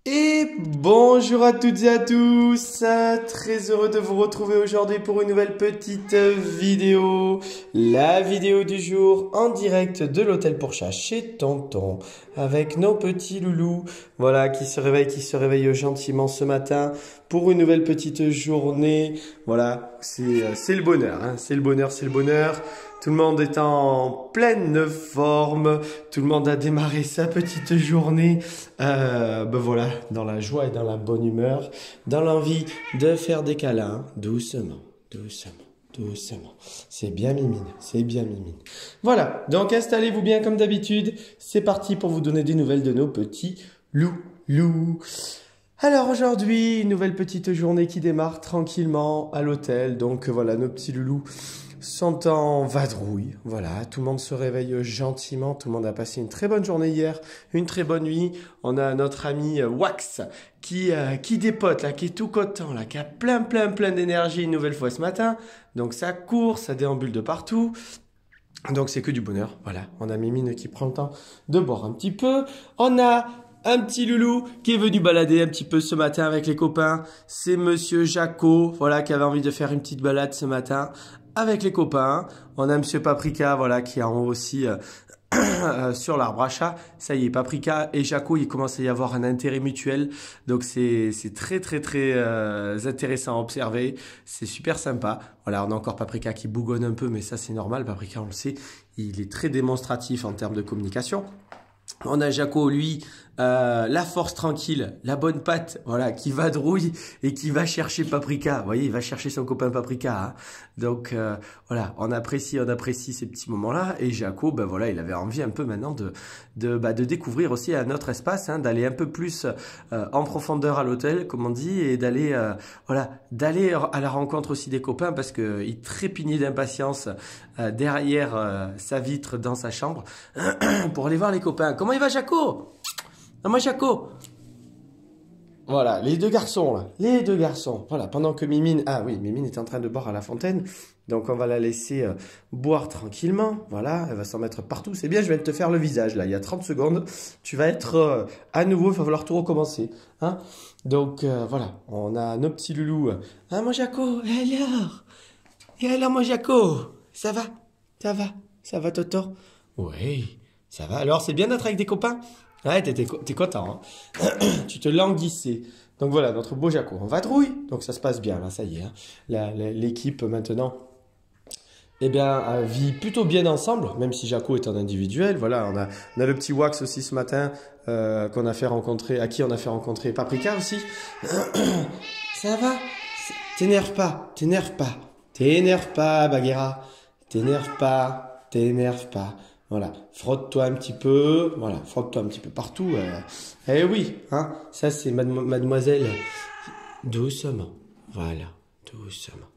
Et bonjour à toutes et à tous, très heureux de vous retrouver aujourd'hui pour une nouvelle petite vidéo. La vidéo du jour en direct de l'hôtel pour chat chez Tonton avec nos petits loulous, voilà, qui se réveillent gentiment ce matin pour une nouvelle petite journée. Voilà, c'est le bonheur, hein, c'est le bonheur, c'est le bonheur. Tout le monde est en pleine forme, tout le monde a démarré sa petite journée, ben voilà, dans la joie et dans la bonne humeur, dans l'envie de faire des câlins, doucement, doucement, doucement. C'est bien mimine, c'est bien mimine. Voilà, donc installez-vous bien comme d'habitude, c'est parti pour vous donner des nouvelles de nos petits loulous. Alors aujourd'hui, une nouvelle petite journée qui démarre tranquillement à l'hôtel, donc voilà, nos petits loulous sont en vadrouille, voilà, tout le monde se réveille gentiment, tout le monde a passé une très bonne journée hier, une très bonne nuit. On a notre ami Wax qui dépote là, qui est tout content là, qui a plein d'énergie une nouvelle fois ce matin. Donc ça court, ça déambule de partout. Donc c'est que du bonheur, voilà. On a Mimine qui prend le temps de boire un petit peu. On a un petit loulou qui est venu balader un petit peu ce matin avec les copains. C'est Monsieur Jaco, voilà, qui avait envie de faire une petite balade ce matin avec les copains. On a Monsieur Paprika, voilà, qui est en haut aussi sur l'arbre à chat. Ça y est, Paprika et Jaco, il commence à y avoir un intérêt mutuel. Donc c'est très intéressant à observer. C'est super sympa. Voilà, on a encore Paprika qui bougonne un peu, mais ça c'est normal. Paprika, on le sait, il est très démonstratif en termes de communication. On a Jaco, lui, la force tranquille, la bonne patte, voilà, qui vadrouille et qui va chercher Paprika. Vous voyez, il va chercher son copain Paprika, hein. Donc voilà, on apprécie ces petits moments-là. Et Jaco, ben voilà, il avait envie un peu maintenant de découvrir aussi un autre espace, hein, d'aller un peu plus en profondeur à l'hôtel, comme on dit, et d'aller d'aller à la rencontre aussi des copains parce que il trépignait d'impatience derrière sa vitre dans sa chambre pour aller voir les copains. Comment il va, Jaco? Ah, moi, Jaco. Voilà, les deux garçons, là. Les deux garçons. Voilà, pendant que Mimine... Ah oui, Mimine est en train de boire à la fontaine. Donc, on va la laisser boire tranquillement. Voilà, elle va s'en mettre partout. C'est bien, je viens de te faire le visage, là. Il y a 30 secondes. Tu vas être à nouveau, il va falloir tout recommencer. Hein, donc, voilà, on a nos petits loulous. Ah, moi, Jaco, et alors, moi, Jaco, ça va? Ça va? Ça va, Toto? Oui, ça va. Alors, c'est bien d'être avec des copains? Ouais, t'es content, hein. Tu te languissais. Donc voilà, notre beau Jaco en vadrouille. Donc ça se passe bien, là, ça y est, hein. L'équipe, maintenant, eh bien, vit plutôt bien ensemble, même si Jaco est un individuel. Voilà, on a le petit Wax aussi ce matin, qu'on a fait rencontrer, à qui on a fait rencontrer Paprika aussi. Ça va? T'énerve pas, t'énerve pas. T'énerve pas, Bagheera. T'énerve pas. Voilà, frotte-toi un petit peu, voilà, frotte-toi un petit peu partout. Eh oui, hein, ça c'est mademoiselle. Doucement, voilà, doucement,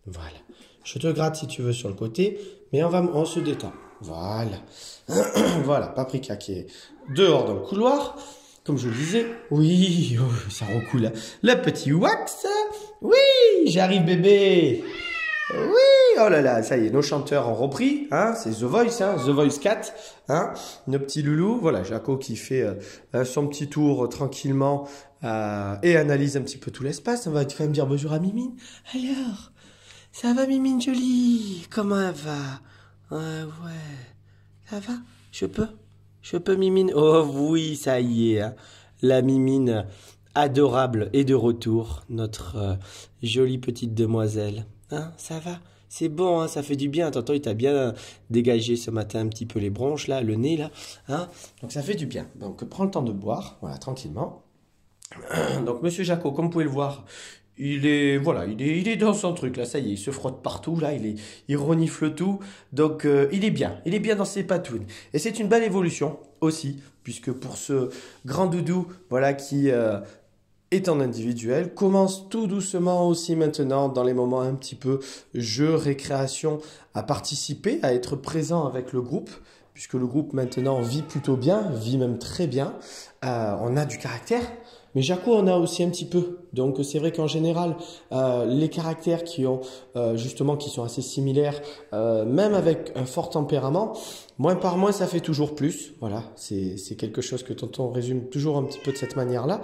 voilà. Je te gratte si tu veux sur le côté, mais on se détend. Voilà, voilà, Paprika qui est dehors dans le couloir, comme je le disais. Oui, oh, ça recoule. Le petit Wax, oui, j'arrive bébé. Oui, oh là là, ça y est, nos chanteurs ont repris, hein, c'est The Voice, hein, The Voice 4, hein, nos petits loulous, voilà, Jaco qui fait son petit tour tranquillement et analyse un petit peu tout l'espace. On va quand même dire bonjour à Mimine. Alors, ça va Mimine jolie? Comment elle va? Ouais, ça va? Je peux Mimine? Oh oui, ça y est, hein, la Mimine adorable est de retour, notre jolie petite demoiselle. Hein, ça va? C'est bon, hein, ça fait du bien. Tonton, il t'a bien dégagé ce matin un petit peu les bronches, là, le nez, là. Hein, donc, ça fait du bien. Donc, prends le temps de boire, voilà, tranquillement. Donc, Monsieur Jaco, comme vous pouvez le voir, il est dans son truc, là, ça y est, il se frotte partout, là, il renifle tout. Donc, il est bien dans ses patounes. Et c'est une belle évolution aussi, puisque pour ce grand doudou, voilà, qui... étant individuel, commence tout doucement aussi maintenant dans les moments un petit peu jeu, récréation, à participer, à être présent avec le groupe, puisque le groupe maintenant vit plutôt bien, vit même très bien. On a du caractère. Mais Jaco en a aussi un petit peu. Donc c'est vrai qu'en général, les caractères qui ont justement qui sont assez similaires, même avec un fort tempérament, moins par moins ça fait toujours plus. Voilà, c'est quelque chose que tonton résume toujours un petit peu de cette manière-là.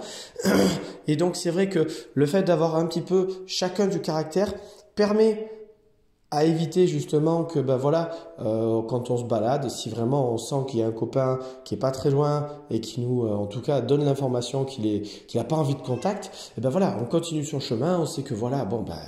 Et donc c'est vrai que le fait d'avoir un petit peu chacun du caractère permet à éviter justement que ben voilà quand on se balade, si vraiment on sent qu'il y a un copain qui est pas très loin et qui nous en tout cas donne l'information qu'il a pas envie de contact, et ben voilà, on continue son chemin, on sait que voilà, bon ben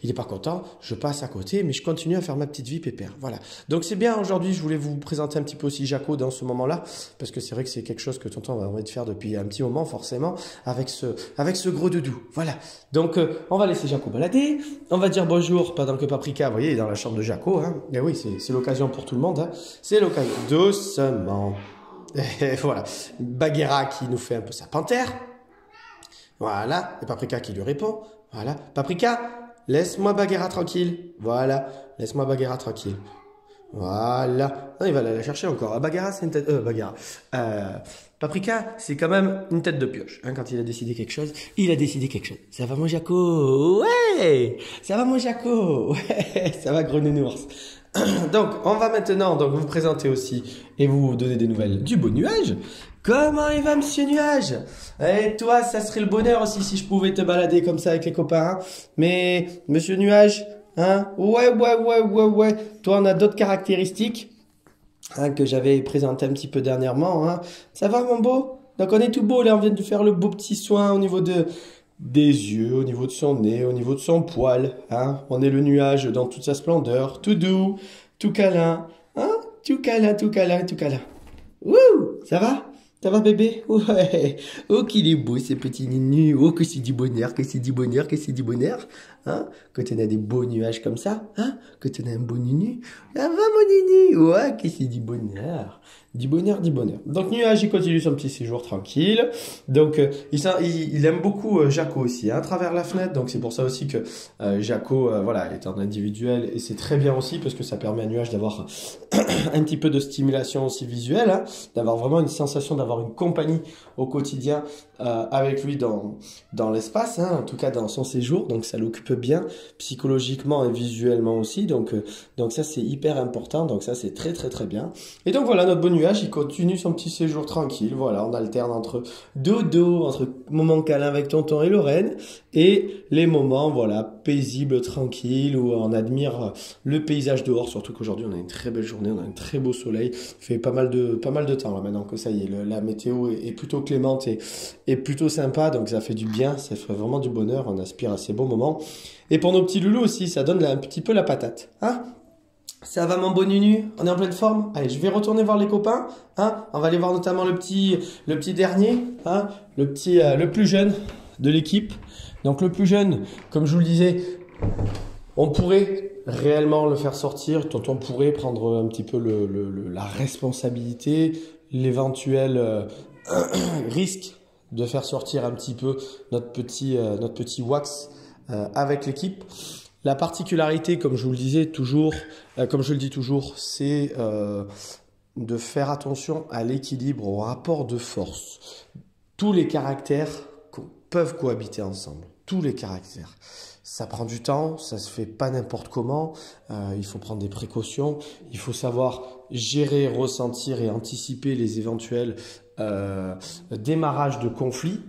il est pas content, je passe à côté mais je continue à faire ma petite vie pépère. Voilà. Donc c'est bien, aujourd'hui, je voulais vous présenter un petit peu aussi Jaco dans ce moment-là parce que c'est vrai que c'est quelque chose que tonton a envie de faire depuis un petit moment forcément avec ce gros doudou. Voilà. Donc on va laisser Jaco balader, on va dire bonjour pendant que Paprika, vous voyez, est dans la chambre de Jaco, hein. Et oui, c'est l'occasion pour tout le monde, hein. C'est l'occasion. Doucement. Et voilà. Bagheera qui nous fait un peu sa panthère. Voilà. Et Paprika qui lui répond. Voilà. Paprika, laisse-moi Bagheera tranquille. Voilà. Laisse-moi Bagheera tranquille. Voilà. Non, il va la chercher encore. Ah, Bagheera, c'est une tête... Bagheera. Paprika, c'est quand même une tête de pioche. Hein, quand il a décidé quelque chose, il a décidé quelque chose. Ça va mon Jaco? Ouais! Ça va mon Jaco? Ouais! Ça va gros nounours. Donc, on va maintenant vous présenter aussi et vous donner des nouvelles du beau nuage. Comment il va, monsieur Nuage? Et toi, ça serait le bonheur aussi si je pouvais te balader comme ça avec les copains. Hein. Mais, monsieur Nuage, hein? Ouais. Toi, on a d'autres caractéristiques. Hein, que j'avais présenté un petit peu dernièrement. Hein. Ça va mon beau? Donc on est tout beau là, on vient de faire le beau petit soin au niveau des yeux, au niveau de son nez, au niveau de son poil. Hein. On est le nuage dans toute sa splendeur, tout doux, tout câlin. Hein. Tout câlin. Wouh! Ça va? Ça va bébé? Ouais. Oh qu'il est beau ce petit ninu. Oh que c'est du bonheur, Hein? Quand on a des beaux nuages comme ça, hein? Quand on a un beau ninu. Ça va mon ninu? Ouais que c'est du bonheur. Du bonheur. Donc Nuage, il continue son petit séjour tranquille. Donc il aime beaucoup Jaco aussi, hein, à travers la fenêtre. Donc c'est pour ça aussi que Jaco voilà, est en individuel et c'est très bien aussi parce que ça permet à Nuage d'avoir un petit peu de stimulation aussi visuelle, hein, d'avoir vraiment une sensation d'avoir une compagnie au quotidien avec lui dans l'espace, hein, en tout cas dans son séjour. Donc ça l'occupe bien psychologiquement et visuellement aussi. Donc ça c'est hyper important. Donc ça c'est très bien. Et donc voilà, notre bon Nuage, il continue son petit séjour tranquille. Voilà, on alterne entre dodo, entre moments câlins avec tonton et Lorraine et les moments voilà paisibles, tranquilles où on admire le paysage dehors. Surtout qu'aujourd'hui on a une très belle journée, on a un très beau soleil. Il fait pas mal de temps là maintenant que ça y est, la météo est plutôt clémente et plutôt sympa. Donc ça fait du bien, ça fait vraiment du bonheur. On aspire à ces beaux moments. Et pour nos petits loulous aussi, ça donne un petit peu la patate, hein? Ça va mon beau Nunu? On est en pleine forme? Allez, je vais retourner voir les copains. Hein? On va aller voir notamment le petit dernier, hein? Le plus jeune de l'équipe. Donc le plus jeune, comme je vous le disais, on pourrait réellement le faire sortir. On pourrait prendre un petit peu la responsabilité, l'éventuel risque de faire sortir un petit peu notre petit Wax avec l'équipe. La particularité, comme je vous le disais toujours, comme je le dis toujours, c'est de faire attention à l'équilibre, au rapport de force. Tous les caractères peuvent cohabiter ensemble. Tous les caractères. Ça prend du temps, ça se fait pas n'importe comment. Il faut prendre des précautions. Il faut savoir gérer, ressentir et anticiper les éventuels démarrages de conflits.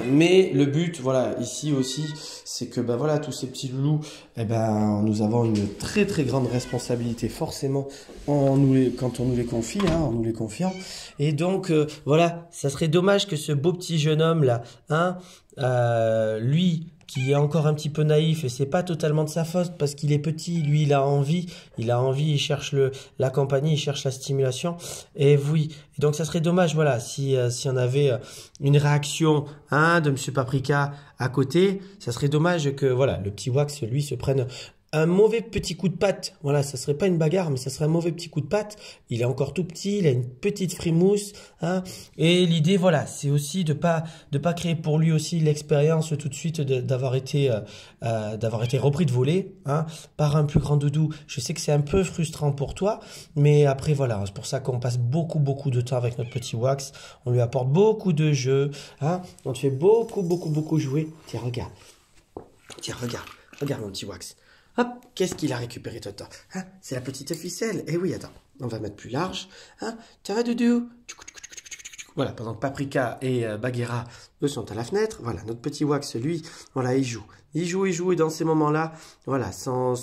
Mais le but, voilà, ici aussi, c'est que ben voilà, tous ces petits loulous, eh ben, nous avons une très grande responsabilité forcément quand on nous les confie, hein, en nous les confiant. Et donc voilà, ça serait dommage que ce beau petit jeune homme là, hein, lui qui est encore un petit peu naïf et c'est pas totalement de sa faute parce qu'il est petit, lui il a envie, il cherche la compagnie, il cherche la stimulation et oui, et donc ça serait dommage voilà si on avait une réaction hein, de monsieur Paprika à côté, ça serait dommage que voilà, le petit Wax lui se prenne un mauvais petit coup de patte. Voilà, ça serait pas une bagarre, mais ça serait un mauvais petit coup de patte. Il est encore tout petit, il a une petite frimousse, hein. Et l'idée, voilà, c'est aussi de pas créer pour lui aussi l'expérience tout de suite d'avoir été repris de volée, hein, par un plus grand doudou. Je sais que c'est un peu frustrant pour toi, mais après voilà, c'est pour ça qu'on passe beaucoup de temps avec notre petit Wax. On lui apporte beaucoup de jeux, hein. On te fait beaucoup jouer. Tiens, regarde. Tiens, regarde mon petit Wax. Hop, qu'est-ce qu'il a récupéré, Toto, hein? C'est la petite ficelle. Eh oui, attends, on va mettre plus large. Hein? Ça va, Doudou? Voilà, pendant que Paprika et Bagheera, eux, sont à la fenêtre. Voilà, notre petit Wax, lui, voilà, il joue. Il joue, et dans ces moments-là, voilà, son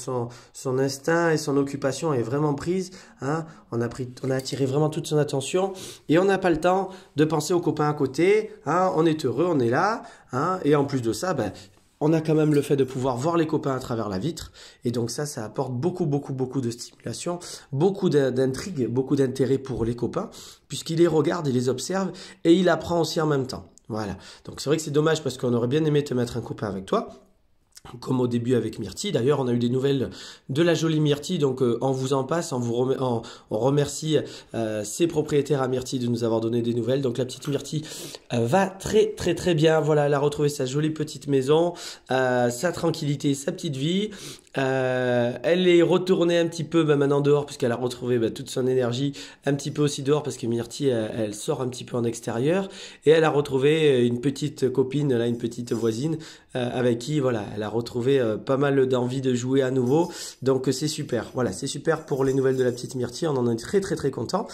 instinct et son occupation est vraiment prise. Hein? On a attiré vraiment toute son attention et on n'a pas le temps de penser aux copains à côté. Hein? On est heureux, on est là. Hein? Et en plus de ça, ben, on a quand même le fait de pouvoir voir les copains à travers la vitre. Et donc ça apporte beaucoup de stimulation, beaucoup d'intrigue, beaucoup d'intérêt pour les copains, puisqu'il les regarde, il les observe et il apprend aussi en même temps. Voilà. Donc c'est vrai que c'est dommage parce qu'on aurait bien aimé te mettre un copain avec toi. Comme au début avec Myrtille. D'ailleurs, on a eu des nouvelles de la jolie Myrtille, donc on vous en passe, on remercie ses propriétaires à Myrtille de nous avoir donné des nouvelles. Donc la petite Myrtille va très bien. Voilà, elle a retrouvé sa jolie petite maison, sa tranquillité, sa petite vie. Elle est retournée un petit peu maintenant dehors puisqu'elle a retrouvé toute son énergie un petit peu aussi dehors parce que Myrtille elle sort un petit peu en extérieur et elle a retrouvé une petite copine, là, une petite voisine avec qui voilà, elle a retrouvé pas mal d'envie de jouer à nouveau. Donc c'est super. Voilà, c'est super pour les nouvelles de la petite Myrtille. On en est très content.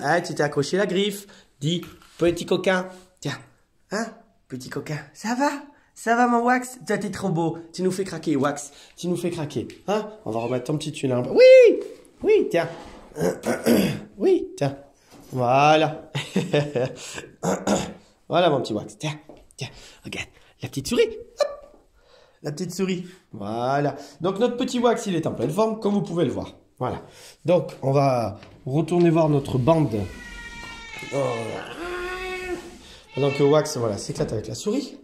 Ah, tu t'es accroché la griffe. Dis, petit coquin. Tiens, hein, petit coquin, ça va? Ça va mon Wax? Toi t'es trop beau. Tu nous fais craquer, Wax. Tu nous fais craquer. Hein? On va remettre ton petit tunnel. Oui, tiens. Oui, tiens. Voilà. Voilà mon petit Wax. Tiens, regarde. La petite souris. Hop. La petite souris. Voilà. Donc notre petit Wax, il est en pleine forme, comme vous pouvez le voir. Voilà. Donc on va retourner voir notre bande. Pendant que Wax, voilà, s'éclate avec la souris.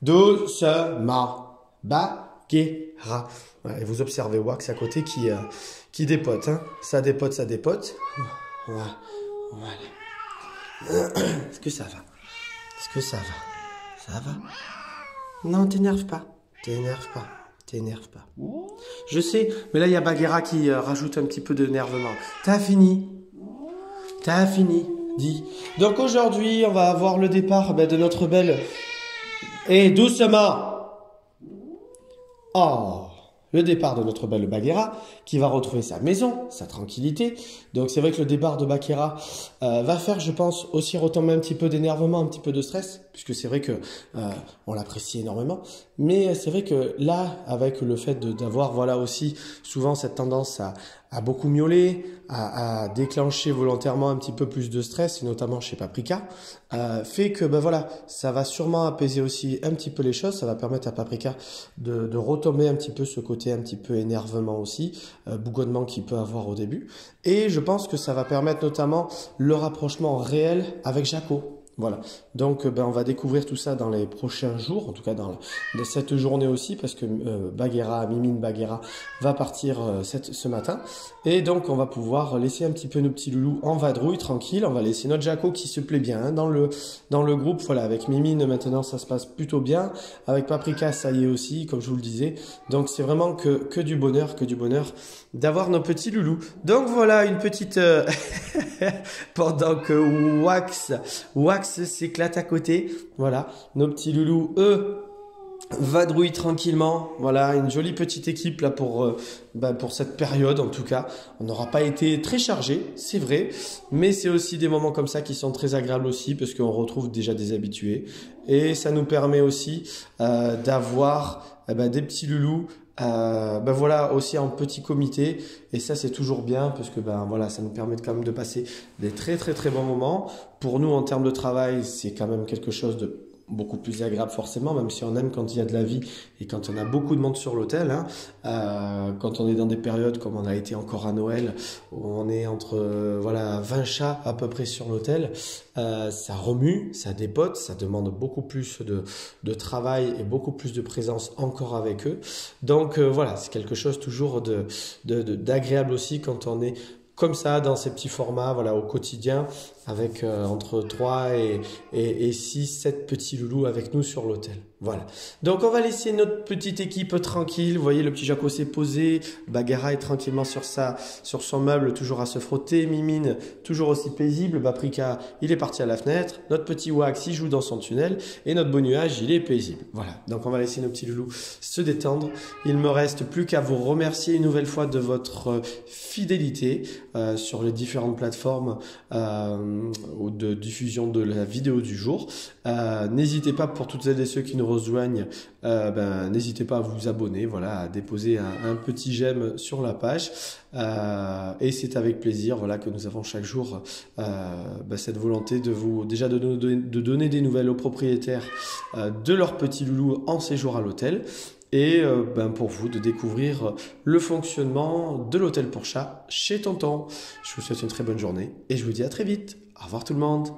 Doucement. Bagheera. Voilà, et vous observez Wax à côté qui dépote. Hein. Ça dépote. Voilà. Est-ce que ça va? Ça va? Non, t'énerve pas. Je sais, mais là, il y a Bagheera qui rajoute un petit peu d'énervement. T'as fini? Dis. Donc aujourd'hui, on va avoir le départ de notre belle... Et doucement. Oh, le départ de notre belle Bagheera qui va retrouver sa maison, sa tranquillité. Donc c'est vrai que le départ de Bagheera va faire, je pense, aussi retomber un petit peu d'énervement, un petit peu de stress, puisque c'est vrai que on l'apprécie énormément. Mais c'est vrai que là, avec le fait d'avoir voilà aussi souvent cette tendance à beaucoup miauler, à déclencher volontairement un petit peu plus de stress, et notamment chez Paprika, fait que voilà, ça va sûrement apaiser aussi un petit peu les choses, ça va permettre à Paprika de retomber un petit peu ce côté un petit peu énervement aussi, bougonnement qu'il peut avoir au début. Et je pense que ça va permettre notamment le rapprochement réel avec Jaco. Voilà, donc on va découvrir tout ça dans les prochains jours, en tout cas dans cette journée aussi, parce que Mimine Bagheera va partir ce matin. Et donc on va pouvoir laisser un petit peu nos petits loulous en vadrouille, tranquille. On va laisser notre Jaco qui se plaît bien hein, dans le groupe. Voilà, avec Mimine maintenant ça se passe plutôt bien. Avec Paprika ça y est aussi, comme je vous le disais. Donc c'est vraiment que du bonheur d'avoir nos petits loulous. Donc voilà une petite... pendant que Wax s'éclate à côté. Voilà, nos petits loulous, eux, vadrouillent tranquillement. Voilà, une jolie petite équipe là pour cette période en tout cas. On n'aura pas été très chargé, c'est vrai, mais c'est aussi des moments comme ça qui sont très agréables aussi parce qu'on retrouve déjà des habitués et ça nous permet aussi d'avoir des petits loulous. Voilà aussi en petit comité et ça c'est toujours bien parce que voilà ça nous permet quand même de passer des très bons moments. Pour nous en termes de travail c'est quand même quelque chose de beaucoup plus agréable forcément, même si on aime quand il y a de la vie et quand on a beaucoup de monde sur l'hôtel. Hein. Quand on est dans des périodes comme on a été encore à Noël, où on est entre voilà 20 chats à peu près sur l'hôtel, ça remue, ça dépote, ça demande beaucoup plus de travail et beaucoup plus de présence encore avec eux. Donc voilà, c'est quelque chose toujours d'agréable aussi quand on est comme ça, dans ces petits formats, voilà, au quotidien, avec entre 3 et 6, 7 petits loulous avec nous sur l'hôtel. Voilà. Donc, on va laisser notre petite équipe tranquille. Vous voyez, le petit Jaco s'est posé. Bagheera est tranquillement sur son meuble, toujours à se frotter. Mimine, toujours aussi paisible. Paprika, il est parti à la fenêtre. Notre petit Wax, il joue dans son tunnel. Et notre beau nuage, il est paisible. Voilà. Donc, on va laisser nos petits loulous se détendre. Il me reste plus qu'à vous remercier une nouvelle fois de votre fidélité sur les différentes plateformes ou de diffusion de la vidéo du jour. N'hésitez pas, pour toutes celles et ceux qui nous rejoignent, n'hésitez pas à vous abonner, voilà, à déposer un petit j'aime sur la page. Et c'est avec plaisir, voilà, que nous avons chaque jour cette volonté de vous déjà de donner des nouvelles aux propriétaires de leurs petits loulous en séjour à l'hôtel. Et pour vous de découvrir le fonctionnement de l'hôtel pour chat chez Tonton. Je vous souhaite une très bonne journée et je vous dis à très vite. Au revoir tout le monde.